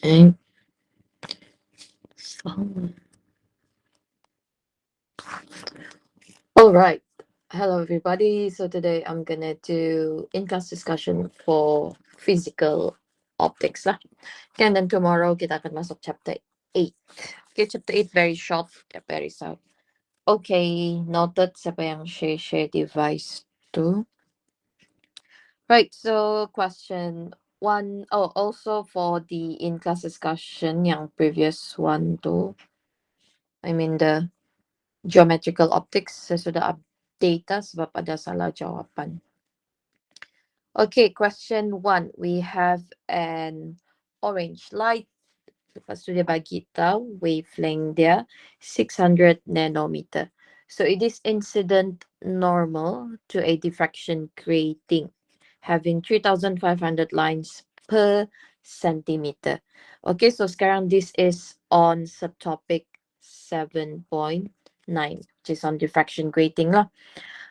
Okay. So, all right. Hello, everybody. So today I'm gonna do in-class discussion for physical optics lah. Okay, and then tomorrow kita akan masuk chapter 8. Okay, chapter 8 very short, very short. Okay, noted siapa yang share device tu. Right, so question one. Oh, also for the in-class discussion yang previous one tu, I mean the geometrical optics, saya sudah update sebab ada salah jawapan. Okay, question one. We have an orange light. Lepas tu dia bagi tahu wavelength dia 600 nanometer. So it is incident normal to a diffraction grating having 3,500 lines per centimeter. Okay, so sekarang this is on subtopic 7.9, which is on diffraction grating lah.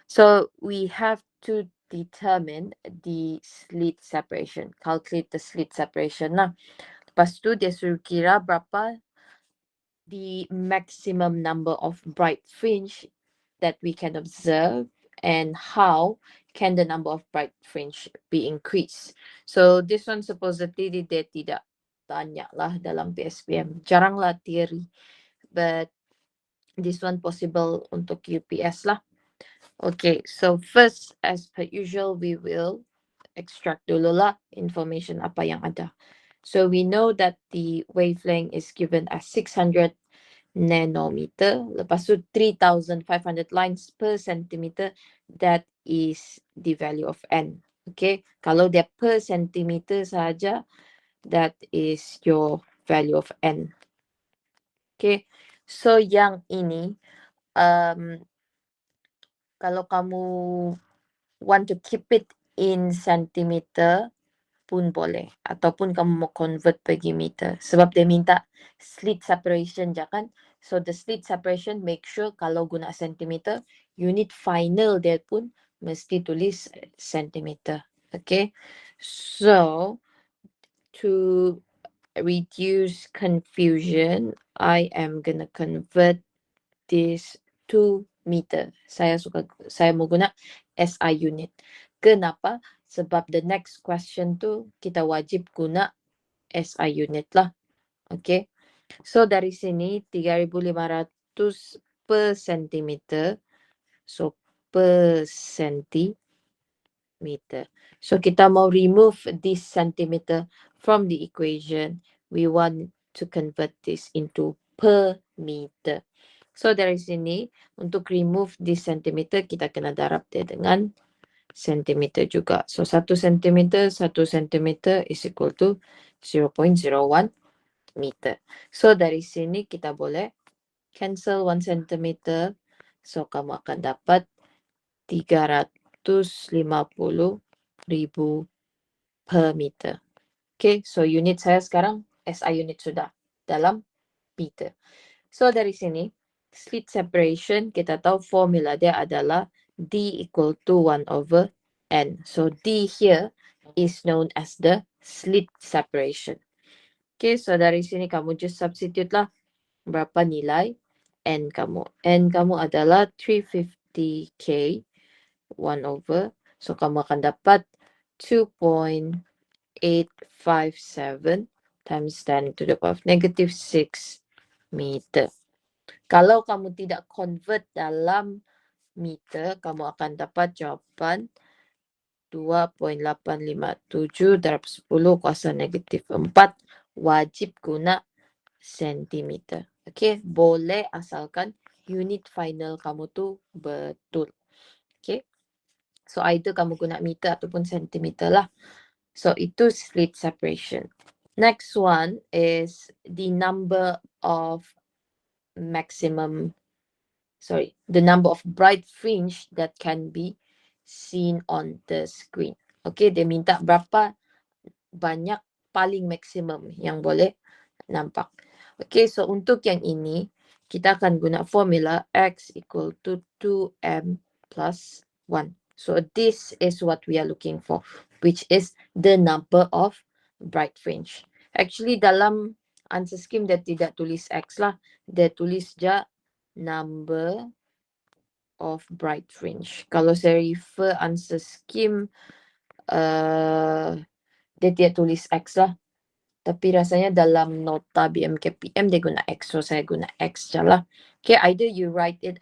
So we have to determine the slit separation, calculate the slit separation lah. Lepas tu dia suruh kira berapa the maximum number of bright fringe that we can observe and how can the number of bright fringe be increased. So this one supposedly dia tidak tanya lah dalam PSPM. Jarang lah theory. But this one possible untuk UPS lah. Okay, so first as per usual we will extract dulu lah information apa yang ada. So we know that the wavelength is given as 600 nanometer. Lepas tu 3,500 lines per centimeter. That is the value of n. Okay. Kalau dia per centimeter saja, that is your value of n. Okay. So yang ini, kalau kamu want to keep it in centimeter pun boleh. Ataupun kamu mau convert pergi meter. Sebab dia minta slit separation je kan. So the slit separation make sure kalau guna centimeter, unit final dia pun mesti tulis centimeter. Okay. So to reduce confusion, I am gonna convert this to meter. Saya mau guna SI unit. Kenapa? Sebab the next question tu kita wajib guna SI unit lah. Okay. So dari sini 3,500 per centimeter. So per centimeter. So kita mau remove this centimeter from the equation. We want to convert this into per meter. So dari sini untuk remove this centimeter kita kena darab dia dengan centimeter juga. So 1 centimeter is equal to 0.01 meter. So dari sini kita boleh cancel 1 centimeter. So kamu akan dapat 350,000 per meter. Okay, so unit saya sekarang SI unit sudah dalam meter. So dari sini slit separation kita tahu formula dia adalah D equal to 1/n. So D here is known as the slit separation. Okay, so dari sini kamu just substitute lah berapa nilai N kamu. N kamu adalah 350K 1/. So kamu akan dapat 2.857 times 10 to the power of -6 meter. Kalau kamu tidak convert dalam meter, kamu akan dapat jawapan 2.857 darab 10 kuasa -4. Wajib guna sentimeter. Okay, boleh asalkan unit final kamu tu betul. Okay, so either kamu guna meter ataupun sentimeter lah. So itu slit separation. Next one is the number of the number of bright fringe that can be seen on the screen. Okay, dia minta berapa banyak paling maksimum yang boleh nampak. Okay, so untuk yang ini, kita akan guna formula X equal to 2M plus 1. So this is what we are looking for, which is the number of bright fringe. Actually dalam answer scheme dia tidak tulis X lah. Dia tulis je number of bright fringe. Kalau saya refer answer scheme, dia tidak tulis X lah. Tapi rasanya dalam nota BMKPM dia guna X. So saya guna X je lah. Okay, either you write it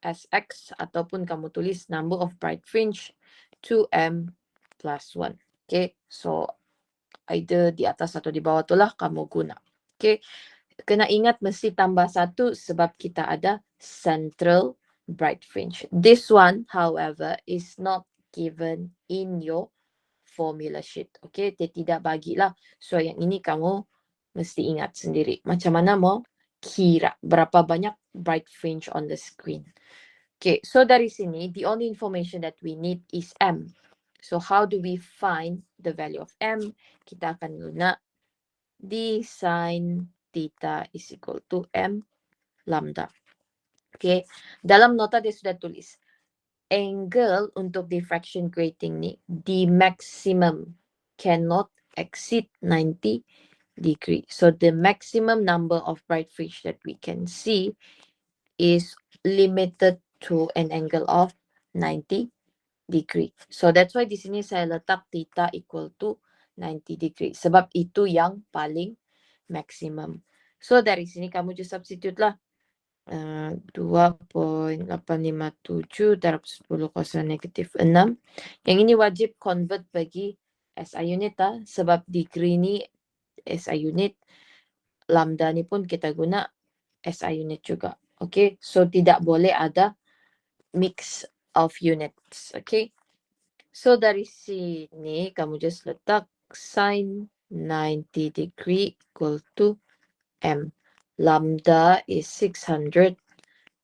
as X ataupun kamu tulis number of bright fringe 2M plus 1. Okay, so either di atas atau di bawah tu lah kamu guna. Okay, kena ingat mesti tambah 1 sebab kita ada central bright fringe. This one, however, is not given in your formula sheet. Okay, dia tidak bagilah. So yang ini kamu mesti ingat sendiri. Macam mana mau kira berapa banyak bright fringe on the screen. Okay, so dari sini, the only information that we need is M. So how do we find the value of M? Kita akan guna d sin theta is equal to M lambda. Okay, dalam nota dia sudah tulis angle untuk diffraction grating ni, the maximum cannot exceed 90 degree. So the maximum number of bright fringe that we can see is limited to an angle of 90 degree. So that's why di sini saya letak theta equal to 90 degree. Sebab itu yang paling maximum. So dari sini kamu just substitute lah. 2.857 darab 10 kosong negatif 6. Yang ini wajib convert bagi SI unit lah. Sebab degree ni SI unit. Lambda ni pun kita guna SI unit juga. Okay. So tidak boleh ada mix of units. Okay. So dari sini kamu just letak sin 90 degree equal to M. Lambda is 600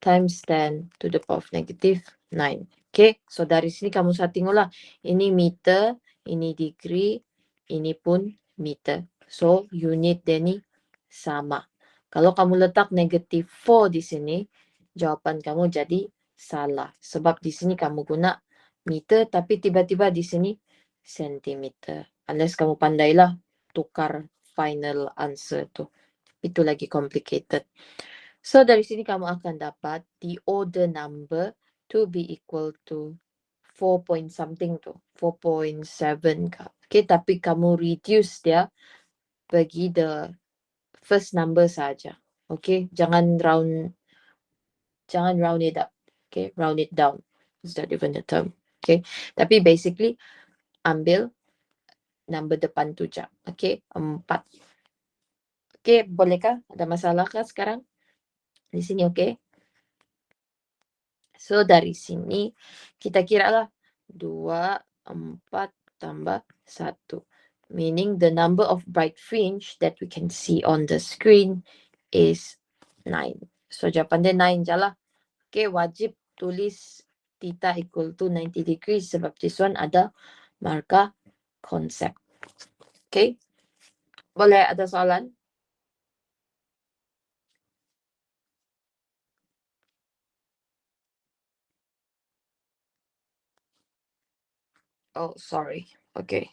times 10 to the power of negative 9. Okay, so dari sini kamu bisa tengoklah. Ini meter, ini degree, ini pun meter. So, unit dia ni sama. Kalau kamu letak negative 4 di sini, jawapan kamu jadi salah. Sebab di sini kamu guna meter, tapi tiba-tiba di sini sentimeter. Unless kamu pandailah tukar final answer tu. Itu lagi complicated. So dari sini kamu akan dapat the order number to be equal to 4 point something tu. 4.7 ke. Okay, tapi kamu reduce dia bagi the first number saja. Okay, jangan round it up. Okay, round it down. Is that even the term? Okay, tapi basically ambil number depan tu je. Okay, 4. Okay, bolehkah? Ada masalah kah sekarang? Di sini okay? So dari sini kita kira lah 2, 4 tambah 1. Meaning the number of bright fringe that we can see on the screen is 9. So jawapan dia 9 je lah. Okay, wajib tulis theta equal to 90 degrees sebab this one ada markah konsep. Okay, boleh ada soalan? Oh, sorry. Okay.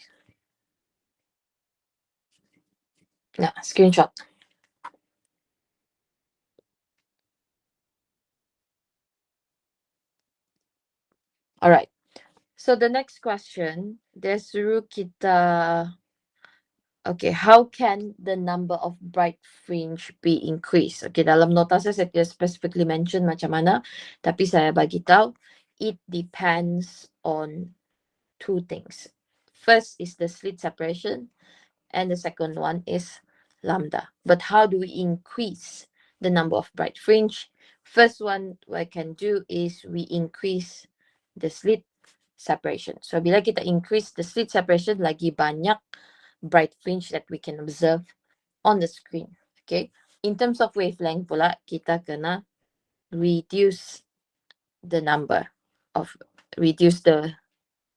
Nah, screenshot. Alright. So the next question, dia suruh kita, okay, how can the number of bright fringe be increased? Okay, dalam nota saya tidak specifically mention macam mana, tapi saya bagi tahu, it depends on 2 things. First is the slit separation, and the second one is lambda. But how do we increase the number of bright fringe? First one I can do is we increase the slit separation. So bila kita increase the slit separation, lagi banyak bright fringe that we can observe on the screen. Okay. In terms of wavelength pula, kita kena reduce the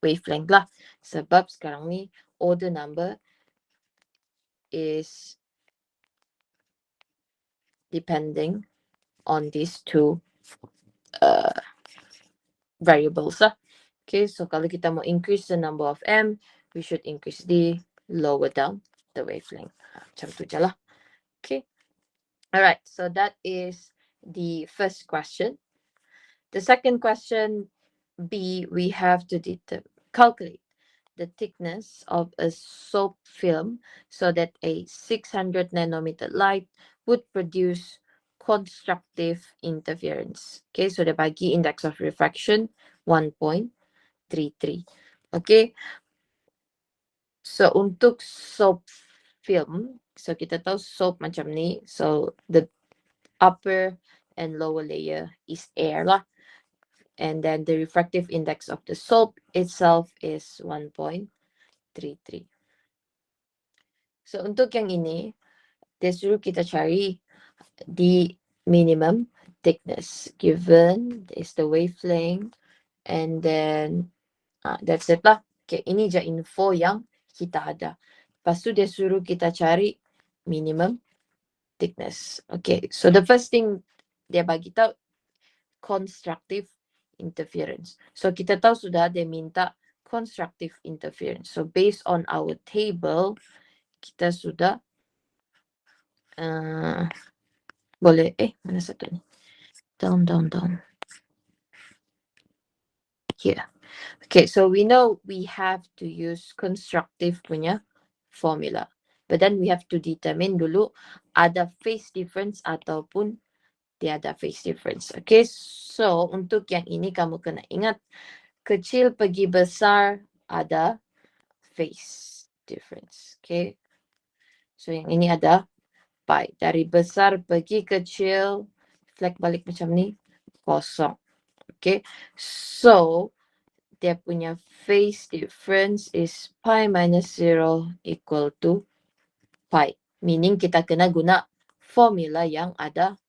wavelength lah. Sebab sekarang ni order number is depending on these 2 variables lah. Okay, so kalau kita mau increase the number of M, we should increase the lower down the wavelength. Macam tu je lah. Okay. Alright, so that is the first question. The second question, B, we have to calculate the thickness of a soap film so that a 600 nanometer light would produce constructive interference. Okay, so the bagi index of refraction 1.33. Okay, so untuk soap film, so kita tahu soap macam ni, so the upper and lower layer is air lah. And then the refractive index of the soap itself is 1.33. So untuk yang ini, dia suruh kita cari the minimum thickness given is the wavelength, and then that's it lah. Okay, ini je info yang kita ada. Lepas tu dia suruh kita cari minimum thickness. Okay, so the first thing dia bagi tahu constructive interference. So kita tahu sudah dia minta constructive interference. So based on our table, kita sudah boleh mana satu ni? Down. Here. Okay, so we know we have to use constructive punya formula. But then we have to determine dulu ada phase difference ataupun tiada phase difference. Okay, so untuk yang ini kamu kena ingat kecil pergi besar ada phase difference. Okay, so yang ini ada pi. Dari besar pergi kecil, flag balik macam ni, kosong. Okay, so dia punya phase difference is pi minus 0 equal to pi. Meaning kita kena guna formula yang ada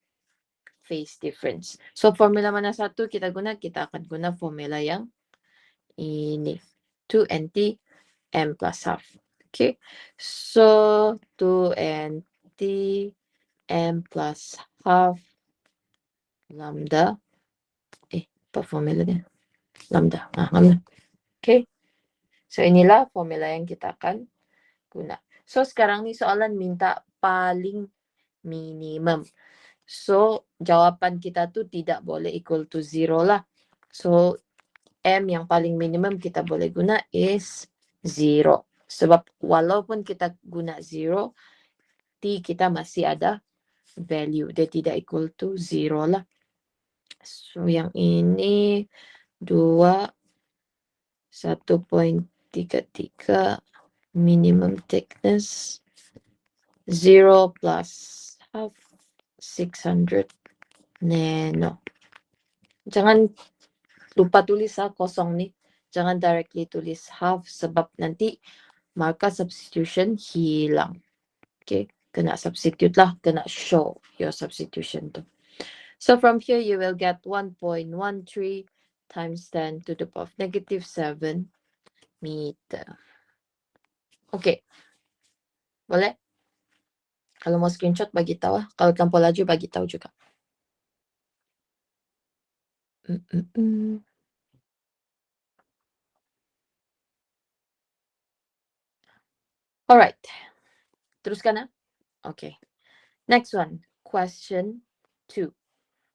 phase difference. So formula mana satu kita guna? Kita akan guna formula yang ini. 2nt m plus half. Okay. So 2nt m plus half lambda. Apa formula dia? Lambda. Lambda. Okay. So inilah formula yang kita akan guna. So sekarang ni soalan minta paling minimum. So jawapan kita tu tidak boleh equal to 0 lah. So M yang paling minimum kita boleh guna is 0. Sebab walaupun kita guna 0, T kita masih ada value. Dia tidak equal to 0 lah. So yang ini 1.33 minimum thickness 0 plus half 600 nano. Jangan lupa tulis kosong ni. Jangan directly tulis half sebab nanti marker substitution hilang. Okay, kena substitute lah, kena show your substitution tu. So from here you will get 1.13 times 10 to the power of negative 7 meter. Okay. Boleh? Kalau mau screenshot bagi tahu. Kalau tanpa laju bagi tahu juga. Alright. Teruskan. Okay. Next one. Question 2.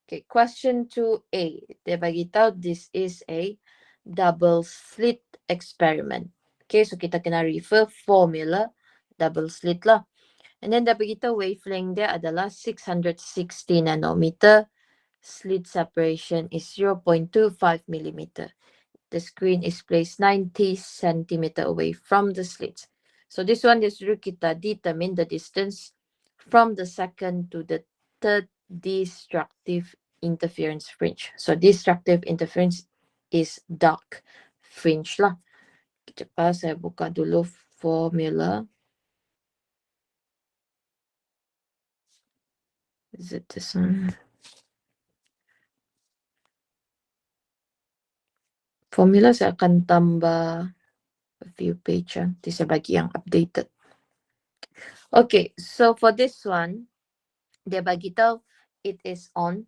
Okay. Question 2A. Dia bagi tahu this is a double slit experiment. Okay. So kita kena refer formula double slit lah. And then dia bagi tahu wavelength dia adalah 660 nanometer. Slit separation is 0.25 millimeter. The screen is placed 90 centimeter away from the slits. So this one is disuruh kita determine the distance from the second to the third destructive interference fringe. So destructive interference is dark fringe lah. Cepat saya buka dulu formula. Is it this one? Formula saya akan tambah a few page. Nanti saya bagi yang updated. Okay, so for this one, dia bagi tahu it is on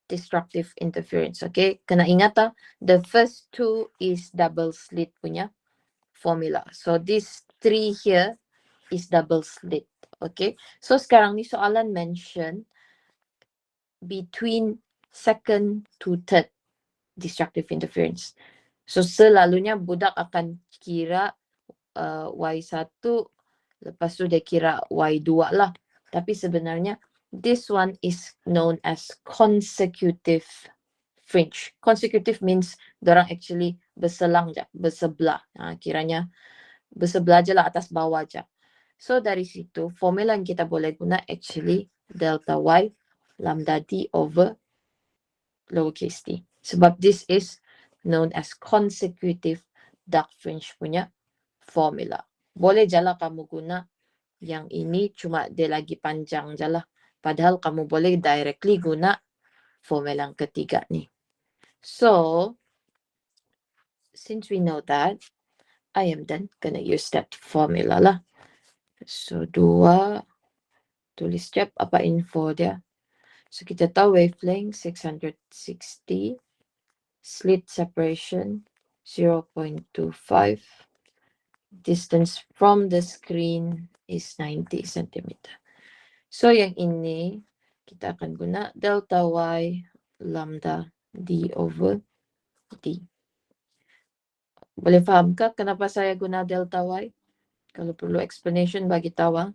destructive interference. Okay, kena ingat the first two is double slit punya formula. So this 3 here is double slit. Okay, so sekarang ni soalan mention between second to third destructive interference. So selalunya budak akan kira Y1, lepas tu dia kira Y2 lah. Tapi sebenarnya this one is known as consecutive fringe. Consecutive means dorang actually berselang je, bersebelah. Kiranya bersebelah je lah, atas bawah je. So dari situ formula yang kita boleh guna actually delta Y lambda D over lowercase d. Sebab this is known as consecutive dark fringe punya formula. Boleh je lah kamu guna yang ini, cuma dia lagi panjang je lah. Padahal kamu boleh directly guna formula yang ketiga ni. So, since we know that, I am then gonna use that formula lah. So, 2, tulis jap apa info dia. So, kita tahu wavelength 660, slit separation 0.25, distance from the screen is 90 cm. So, yang ini kita akan guna delta Y lambda D over D. Boleh faham ke kenapa saya guna delta Y? Kalau perlu explanation, bagi tahu.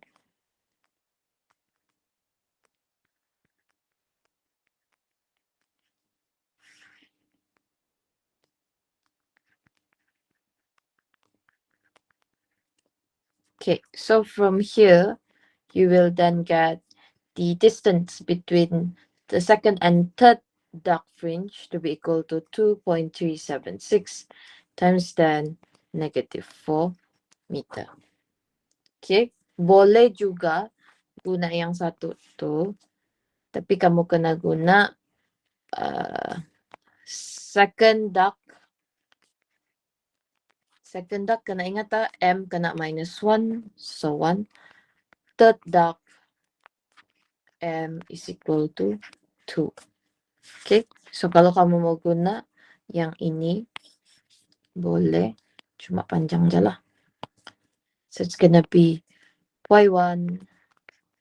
Okay, so from here, you will then get the distance between the second and third dark fringe to be equal to 2.376 times 10 negative 4 meter. Okay, boleh juga guna yang satu tu, tapi kamu kena guna second dark. Second dark kena ingat tak, M kena -1, so 1. Third dark, M is equal to 2. Okay, so kalau kamu mau guna yang ini, boleh, cuma panjang je lah. So it's gonna be Y1,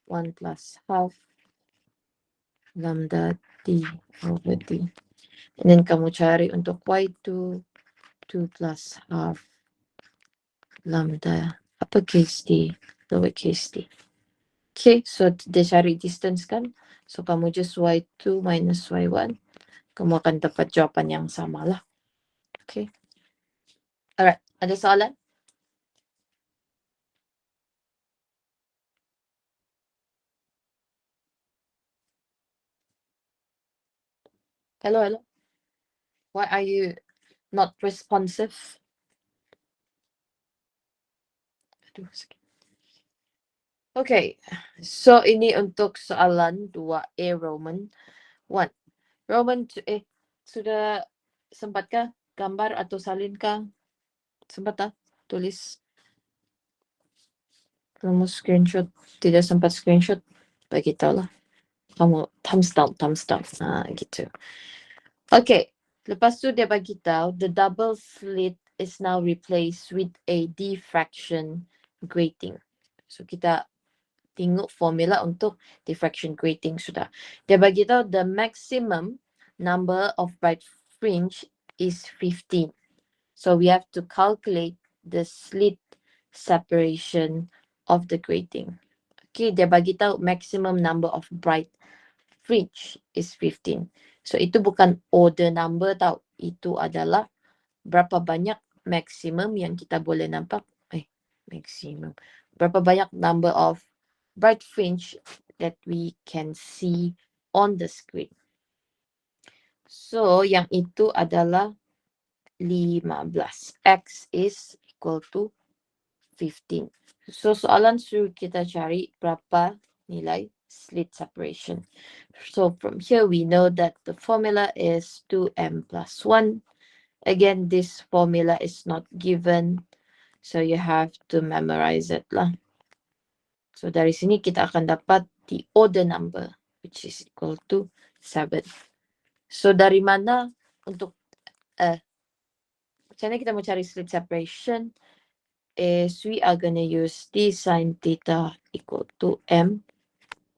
1 plus half lambda D over D. And then kamu cari untuk Y2, 2 plus half lambda uppercase D, lowercase d. Okay, so dia cari distance kan. So kamu just Y2 minus Y1. Kamu akan dapat jawapan yang sama lah. Okay. Alright, ada soalan? Hello, hello. Why are you not responsive? Aduh, sakit. Okay, so ini untuk soalan 2A Roman 1. Roman, sudah sempatkah gambar atau salinkah? Sempat tak tulis? Kamu screenshot, tidak sempat screenshot, bagi tahu lah. Kamu thumbs down. Gitu. Okay, lepas tu dia bagi tahu the double slit is now replaced with a diffraction grating. So kita tengok formula untuk diffraction grating sudah. Dia bagi tahu the maximum number of bright fringe is 15. So we have to calculate the slit separation of the grating. Okay, dia bagi tahu maximum number of bright fringe is 15. So itu bukan order number tau. Itu adalah berapa banyak maximum yang kita boleh nampak. Maximum. Berapa banyak number of bright fringe that we can see on the screen. So yang itu adalah 15. X is equal to 15. So soalan suruh kita cari berapa nilai slit separation. So from here we know that the formula is 2m plus 1. Again, this formula is not given, so you have to memorize it lah. So dari sini kita akan dapat the order number, which is equal to 7. So dari mana untuk macam mana kita mau cari slit separation? is we are going to use d sine theta equal to m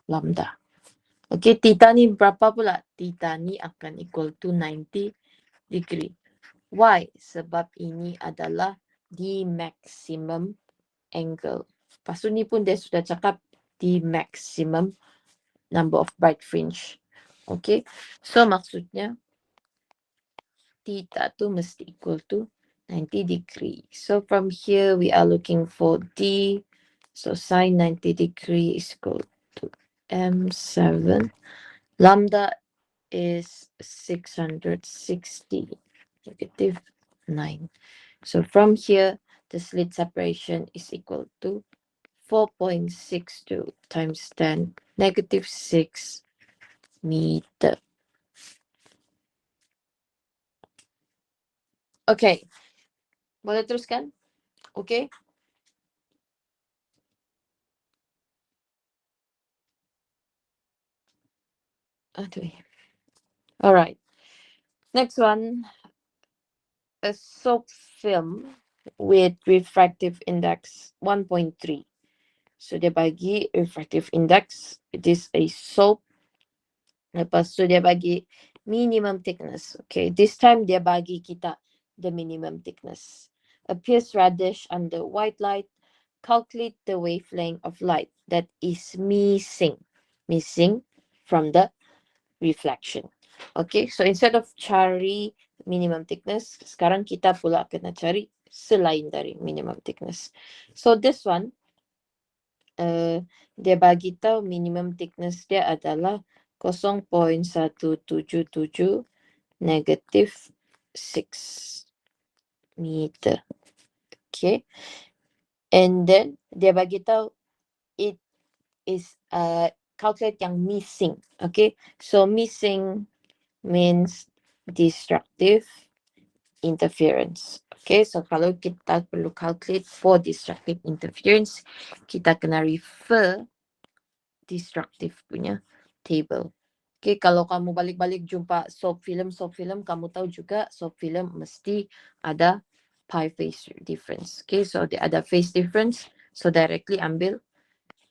lambda. Okay, theta ni berapa pula? Theta ni akan equal to 90 degree. Why? Sebab ini adalah the maximum angle. Lepas tu ni pun dia sudah cakap the maximum number of bright fringe. Okay, so maksudnya theta tu mesti equal to 90 degree. So from here we are looking for d. So sine 90 degree is equal to m7. Lambda is 660, negative 9. So from here, the slit separation is equal to 4.62 times 10, negative 6 meter. Okay, boleh teruskan? Okay. Aduh. Alright. Next one, a soap film with refractive index 1.3. So dia bagi refractive index, it is a soap. Lepas tu dia bagi minimum thickness. Okay, this time dia bagi kita the minimum thickness. Appears reddish under white light. Calculate the wavelength of light that is missing from the reflection. Okay, so instead of cari minimum thickness, sekarang kita pula kena cari selain dari minimum thickness. So this one, dia bagi tahu minimum thickness dia adalah 0.177 negative 6 meter. Okay. And then dia bagi tahu it is calculate yang missing. Okay. So missing means destructive interference. Okay. So kalau kita perlu calculate for destructive interference, kita kena refer destructive punya table. Okay, kalau kamu balik-balik jumpa soap film, kamu tahu juga soap film mesti ada pi phase difference. Okay, so dia ada phase difference. So directly ambil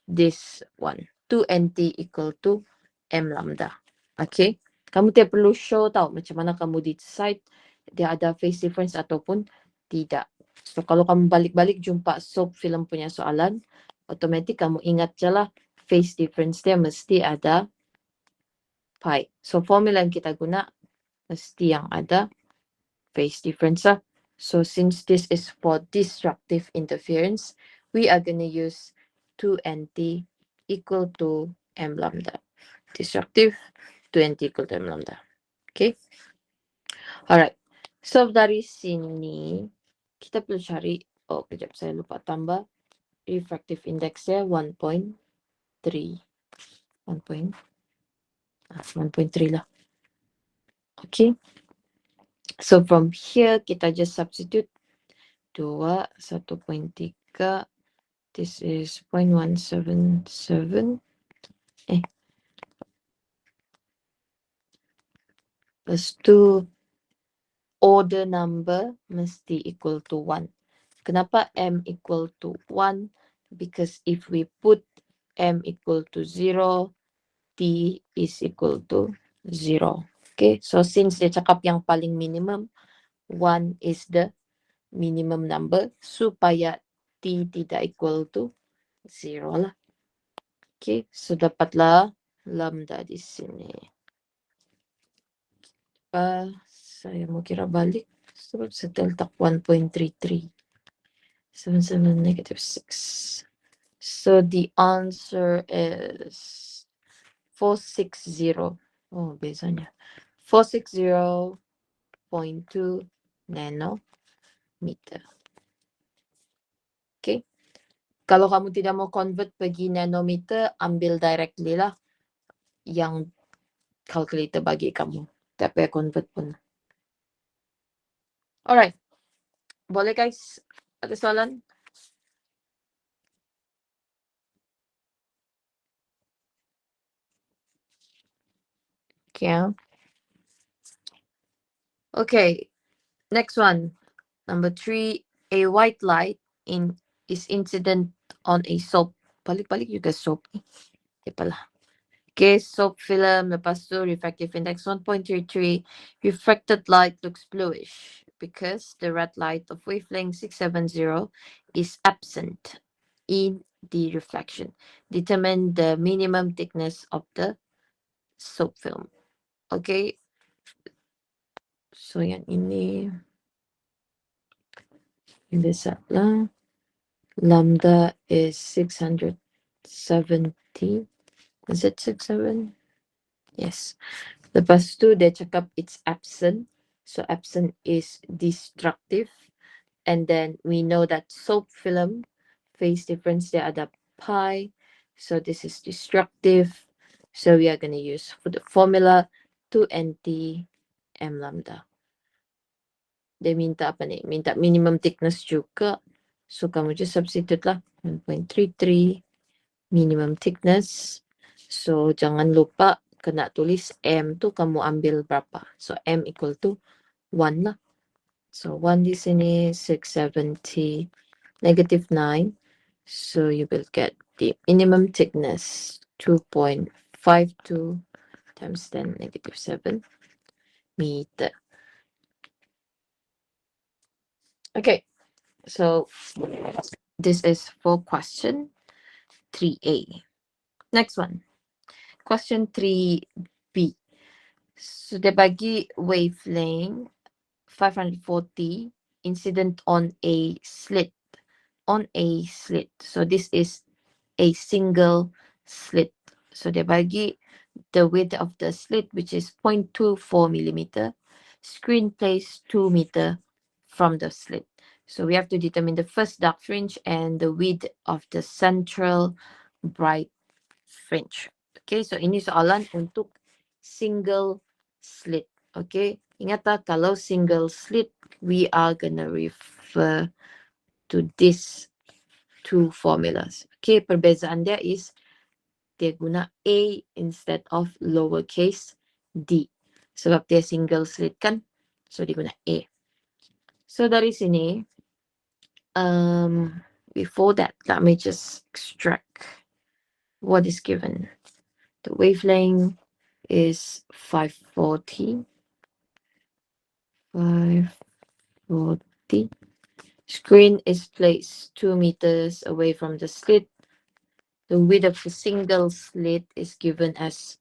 this one. 2nt equal to m lambda. Okay, kamu tidak perlu show tahu macam mana kamu decide dia ada phase difference ataupun tidak. So kalau kamu balik-balik jumpa soap film punya soalan, otomatis kamu ingat je lah phase difference dia mesti ada pi. So formula yang kita guna mesti yang ada phase difference lah. So since this is for destructive interference, we are going to use 2nt equal to m lambda. Destructive, 2nt equal to m lambda. Okay. Alright. So dari sini kita perlu cari, oh kejap saya lupa tambah, refractive index nya 1.3. 1.3 lah. Okay. So from here kita just substitute 2, 1.3. This is 0.177. Lepas tu order number mesti equal to 1. Kenapa m equal to 1? Because if we put m equal to 0, t is equal to 0. Okay, so since dia cakap yang paling minimum, 1 is the minimum number supaya t tidak equal to 0 lah. Okay, so dapatlah lambda di sini. Saya mau kira balik. So saya letak 1.33. 77 negative 6. So the answer is 460. Oh, bezanya. 460.2 nanometer. Okay. Kalau kamu tidak mau convert pergi nanometer, ambil directly lah yang calculator bagi kamu. Tak payah convert pun. Alright. Boleh guys? Ada soalan? Okay. Okay. Next one. Number 3. A white light is incident on a soap. Balik-balik juga soap ni. Okay pala. Okay, soap film, lepas tu refractive index 1.33. Refracted light looks bluish because the red light of wavelength 670 is absent in the reflection. Determine the minimum thickness of the soap film. Okay, so yang ini bisa lah. Lambda is 670. Is it 67? Yes. Lepas tu dia cakap it's absent. So absent is destructive. And then we know that soap film phase difference dia ada pi. So this is destructive. So we are going to use for the formula 2nt m lambda. Dia minta apa ni? Minta minimum thickness juga. So kamu just substitute lah. 1.33 minimum thickness. So jangan lupa kena tulis M tu kamu ambil berapa. So M equal to 1 lah. So 1 di sini 670 negative 9. So you will get the minimum thickness 2.52 times 10 negative 7 meter. Okay, so this is for question 3A. Next one. Question 3B. So dia bagi wavelength 540 incident on a slit. So this is a single slit. So dia bagi the width of the slit, which is 0.24 millimeter. Screen placed 2 meter from the slit. So we have to determine the first dark fringe and the width of the central bright fringe. Okay, so ini soalan untuk single slit. Okay, ingat tak, kalau single slit, we are gonna refer to these two formulas. Okay, perbezaan dia is dia guna A instead of lowercase d. Sebab dia single slit kan, so dia guna A. So dari sini, before that, let me just extract what is given. The wavelength is 540. 540. Screen is placed 2 meters away from the slit. The width of the single slit is given as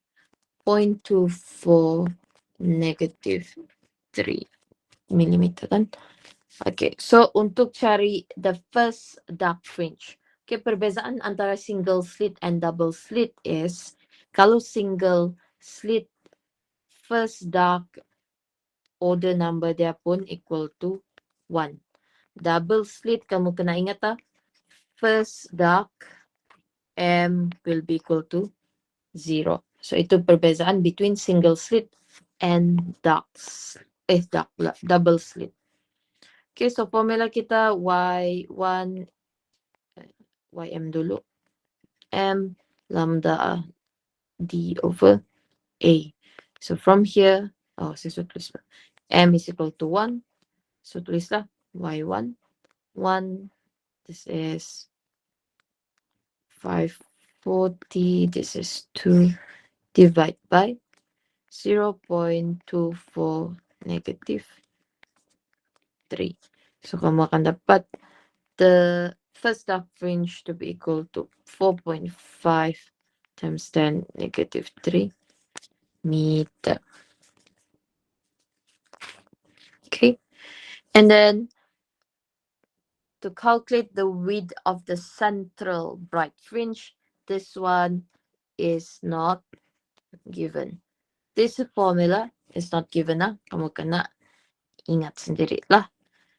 0.24 negative 3 millimeter kan. Okay, so untuk cari the first dark fringe. Okay, perbezaan antara single slit and double slit is kalau single slit, first dark order number dia pun equal to 1. Double slit, kamu kena ingat tak? First dark M will be equal to 0. So itu perbezaan between single slit and double slit. Okay, so formula kita Y1 YM dulu. M lambda D over A. So from here, saya tulis M is equal to 1. So tulislah Y1. 1, this is 540, this is 2, divide by 0.24 negative 3. So kamu akan dapat the first dark fringe to be equal to 4.5 times 10 negative 3 meter. Okay, and then to calculate the width of the central bright fringe, this one is not given. This formula is not given na. Kamu kena ingat sendiri lah.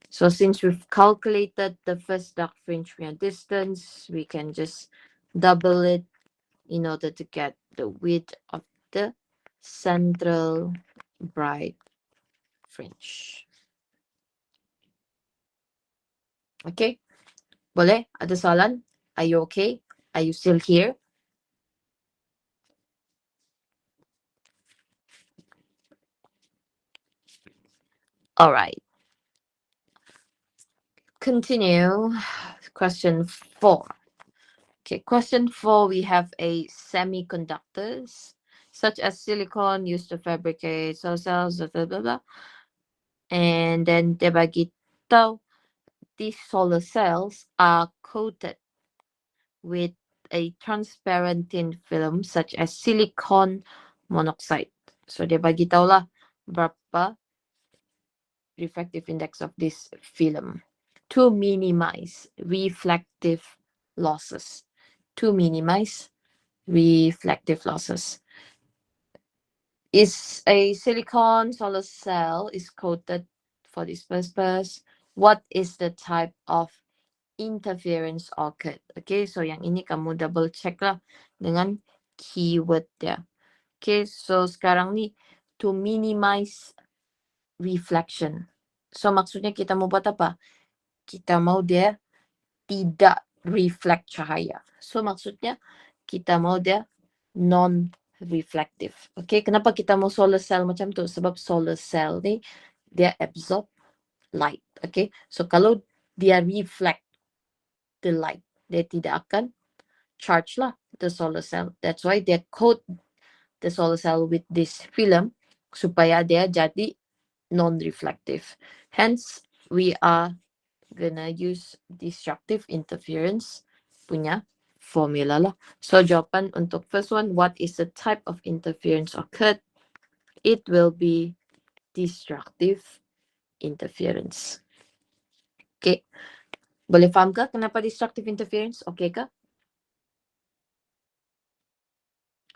So since we've calculated the first dark fringe distance, we can just double it in order to get the width of the central bright fringe. Okay? Boleh? Ada soalan? Are you okay? Are you still here? All right. Continue. Question 4. Okay, question 4, we have a semiconductors such as silicon used to fabricate solar cells, blah, blah, blah, blah. And then dia bagi tahu these solar cells are coated with a transparent thin film such as silicon monoxide. So dia bagi tahu lah berapa refractive index of this film to minimize reflective losses. To minimize reflective losses. Is a silicon solar cell is coated for this purpose? What is the type of interference occurred? Okay, so yang ini kamu double check lah dengan keyword dia. Okay, so sekarang ni to minimize reflection. So maksudnya kita mau buat apa? Kita mau dia tidak reflect cahaya. So maksudnya kita mau dia non-reflective. Okay, kenapa kita mau solar cell macam tu? Sebab solar cell ni dia absorb light. Okay, so kalau dia reflect the light, dia tidak akan charge lah the solar cell. That's why they coat the solar cell with this film supaya dia jadi non-reflective. Hence, we are gonna use destructive interference punya formula lah. So jawapan untuk first one, what is the type of interference occurred? It will be destructive interference. Okay. Boleh faham ke kenapa destructive interference? Okay ke?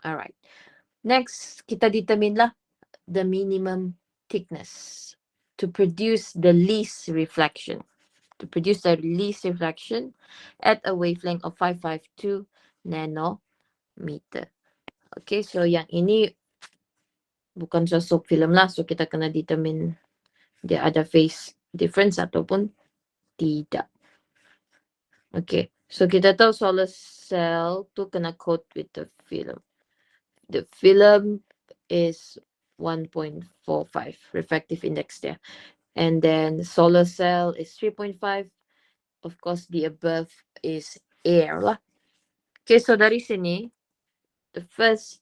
Alright. Next, kita determine lah the minimum thickness to produce the least reflection. To produce the least reflection at a wavelength of 552 nanometer. Okay, so yang ini bukan sosok film lah. So kita kena determine dia ada phase difference ataupun tidak. Okay, so kita tahu solar cell tu kena coat with the film. The film is 1.45 refractive index there. And then solar cell is 3.5. Of course, the above is air lah. Okay, so dari sini, the first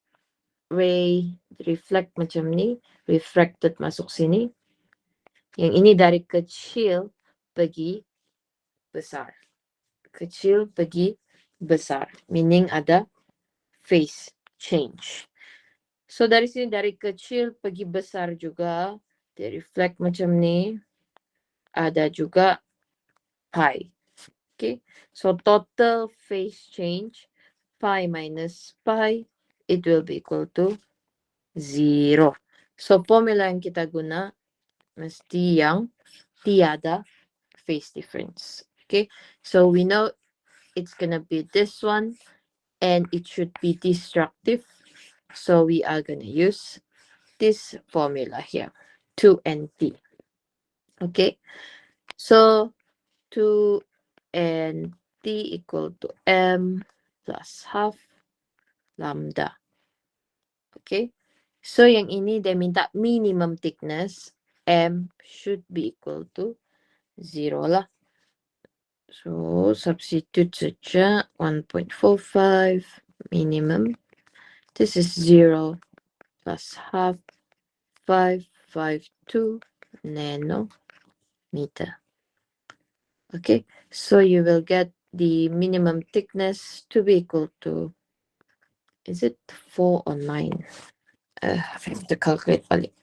ray reflect macam ni, refracted masuk sini. Yang ini dari kecil pergi besar. Kecil pergi besar. Meaning ada phase change. So dari sini, dari kecil pergi besar juga, dia reflect macam ni. Ada juga pi. Okay, so total phase change, pi minus pi, it will be equal to 0. So formula yang kita guna, mesti yang tiada phase difference. Okay, so we know it's gonna be this one, and it should be destructive. So we are gonna use this formula here, 2nt. Okay, so 2nt equal to m plus half lambda. Okay, so yang ini dia minta minimum thickness, m should be equal to 0 lah. So substitute saja 1.45 minimum. This is 0 plus half 552 nanometer. Okay, so you will get the minimum thickness to be equal to, is it 4 or 9? I have to calculate balik.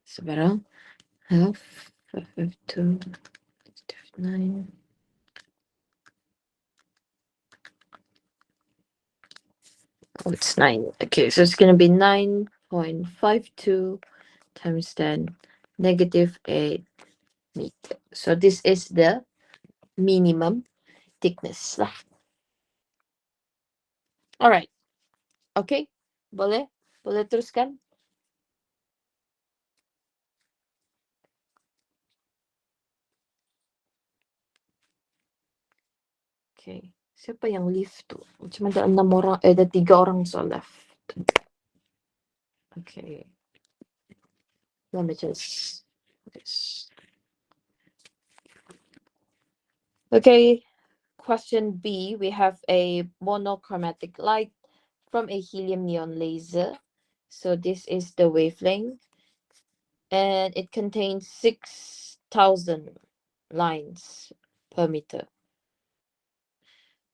Sekarang half 552 9. Oh, it's 9. Okay, so it's going to be 9.52 times 10 negative 8 meter. So this is the minimum thickness lah. Alright. Okay. Boleh? Boleh teruskan? Okay. Siapa yang leave tu? Macam ada 6 orang, ada 3 orang so left. Okay. Let me just this. Okay, question B, we have a monochromatic light from a helium neon laser. So this is the wavelength, and it contains 6,000 lines per meter,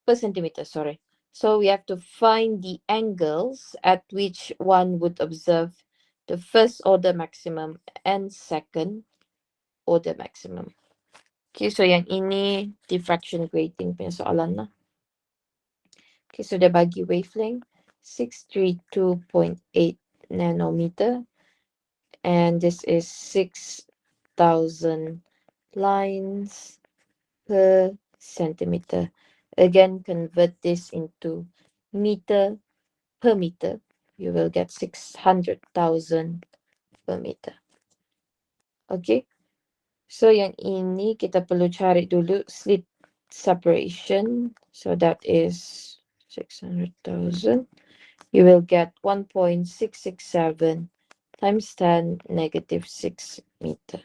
per centimeter, sorry. So we have to find the angles at which one would observe the first order maximum and second order maximum. Okay, so yang ini diffraction grating punya soalan lah. Okay, so dia bagi wavelength 632.8 nanometer, and this is 6,000 lines per centimeter. Again, convert this into meter per meter. You will get 600,000 per meter. Okay, so yang ini kita perlu cari dulu slit separation. So that is 600,000. You will get 1.667 times 10 negative 6 meter.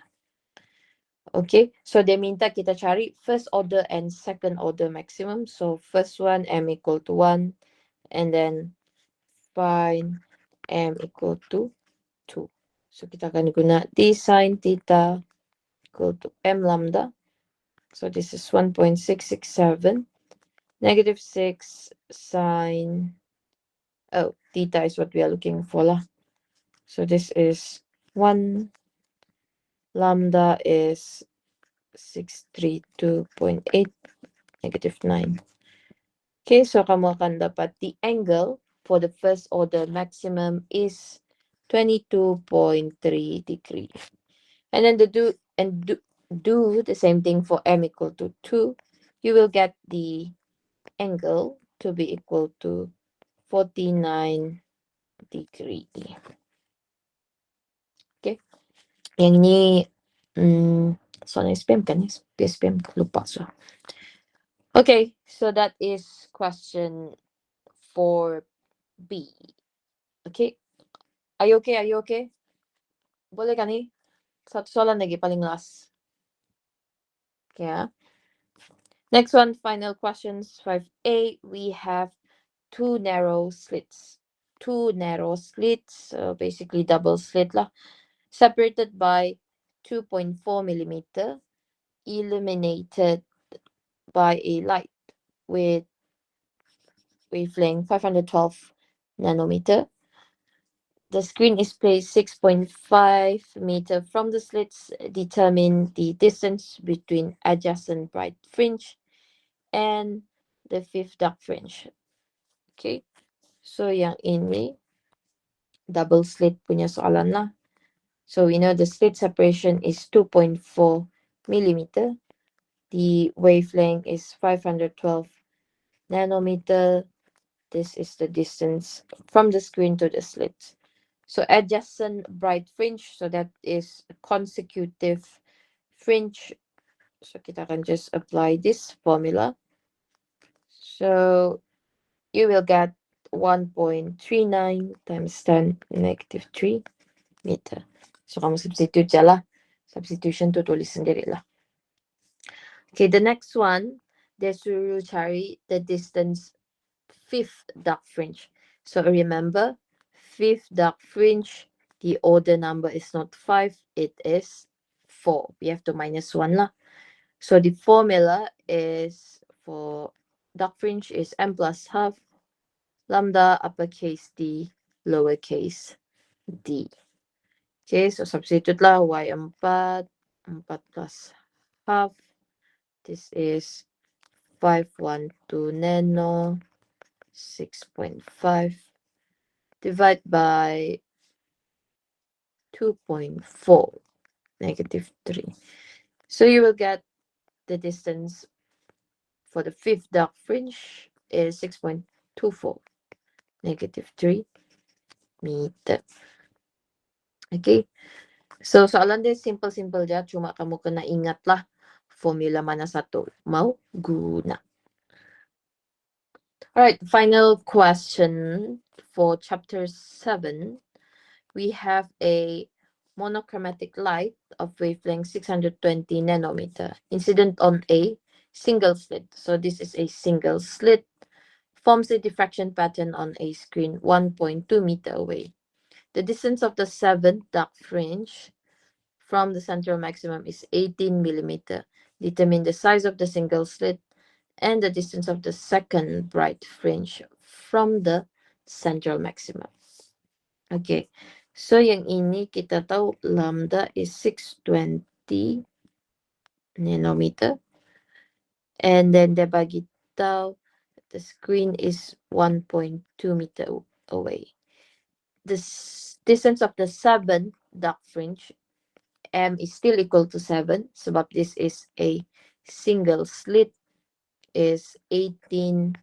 Okay, so dia minta kita cari first order and second order maximum. So first one, m equal to 1, and then find m equal to 2. So kita akan guna d sine theta equal to m lambda. So this is 1.667 negative 6 sine, oh, theta is what we are looking for lah. So this is 1 lambda is 632.8 negative 9. Okay, so kamu akan dapat the angle for the first order maximum is 22.3 degree. And then do the same thing for m equal to 2. You will get the angle to be equal to 49 degree. Okay. Yang ini soalnya SPM kan ya? SPM lupa so. Okay, so that is question 4B. Okay. Are you okay? Are you okay? Boleh kan ni? Satu soalan lagi paling last. Yeah. Next one, final questions 5A. We have two narrow slits. Two narrow slits, so basically double slit lah, separated by 2.4 millimeter, illuminated by a light with wavelength 512 nanometer. The screen is placed 6.5 meter from the slits. Determine the distance between adjacent bright fringe and the fifth dark fringe. Okay, so yang ini double slit punya soalan lah. So we know the slit separation is 2.4 millimeter. The wavelength is 512 nanometer. This is the distance from the screen to the slit. So adjacent bright fringe, so that is consecutive fringe. So kita akan just apply this formula. So you will get 1.39 times 10 negative 3 meter. So kamu substitute je lah. Substitution tu tulis sendiri lah. Okay, the next one, dia suruh cari the distance fifth dark fringe. So remember, fifth dark fringe, the order number is not 5, it is 4. We have to minus 1 lah. So the formula is for dark fringe is m plus half lambda uppercase d lowercase d. Okay, so substitute lah y4, 4 plus half. This is 512 nano 6.5 divide by 2.4 negative 3. So you will get the distance for the fifth dark fringe is 6.24 negative 3 meter. Okay, so soalan dia simple-simple je, cuma kamu kena ingat lah formula mana satu mau guna. Alright, final question for chapter 7. We have a monochromatic light of wavelength 620 nanometer. Incident on A, single slit. So this is a single slit, forms a diffraction pattern on a screen 1.2 meter away. The distance of the seventh dark fringe from the central maximum is 18 millimeter. Determine the size of the single slit and the distance of the second bright fringe from the central maximum. Okay, so yang ini kita tahu lambda is 620 nanometer, and then dia bagi tahu the screen is 1.2 meter away. The distance of the seventh dark fringe, m is still equal to 7 sebab this is a single slit, is 18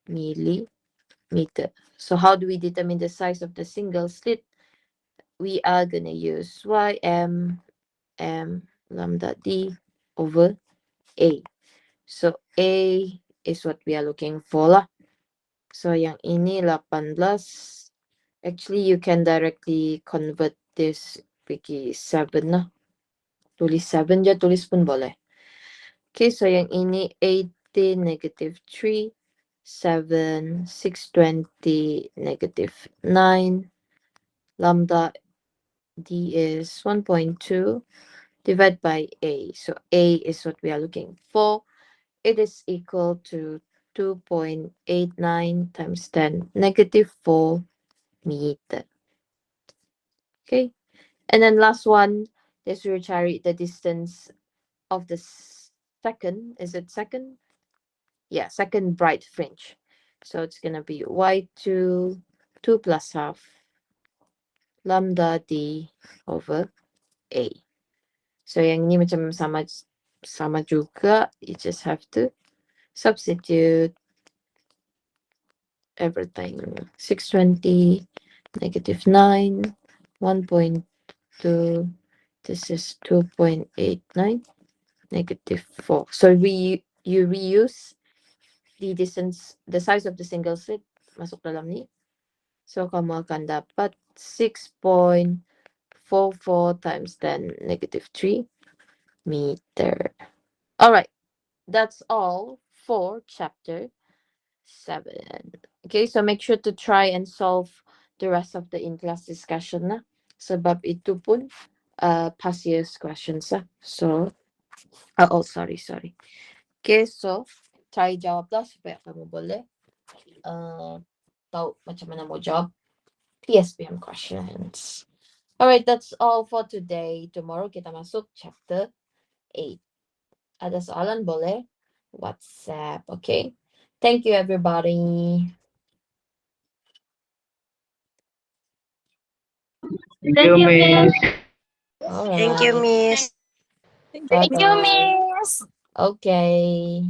millimeter. So how do we determine the size of the single slit? We are gonna use ym m lambda d over a. So a is what we are looking for lah. So yang ini 18. Actually you can directly convert this pergi 7 lah. Tulis 7 je, tulis pun boleh. Okay, so yang ini 18 negative 3, 7, 620 negative 9. Lambda d is 1.2 divided by a. So a is what we are looking for. It is equal to 2.89 times 10 negative 4 meter. Okay, and then last one, this will cari the distance of the second, is it second? Yeah, second bright fringe. So it's gonna be y2 2 plus half lambda d over a. So yang ini macam sama juga, you just have to substitute everything. 620 negative 9 1.2, this is 2.89 negative 4. So you reuse the distance, the size of the single slit masuk dalam ni. So kamu akan dapat 6.44 times 10 negative 3 meter. Alright, that's all for chapter 7. Okay, so make sure to try and solve the rest of the in-class discussion lah. Sebab itu pun past year's questions lah. So, sorry. Okay, so try jawab lah supaya kamu boleh tahu macam mana mau jawab PSBM questions. Alright, that's all for today. Tomorrow kita masuk chapter 8. Ada soalan boleh WhatsApp, okay? Thank you everybody. Thank you, Miss. Alright. Thank you, Miss. Bye-bye. Thank you, Miss. Okay.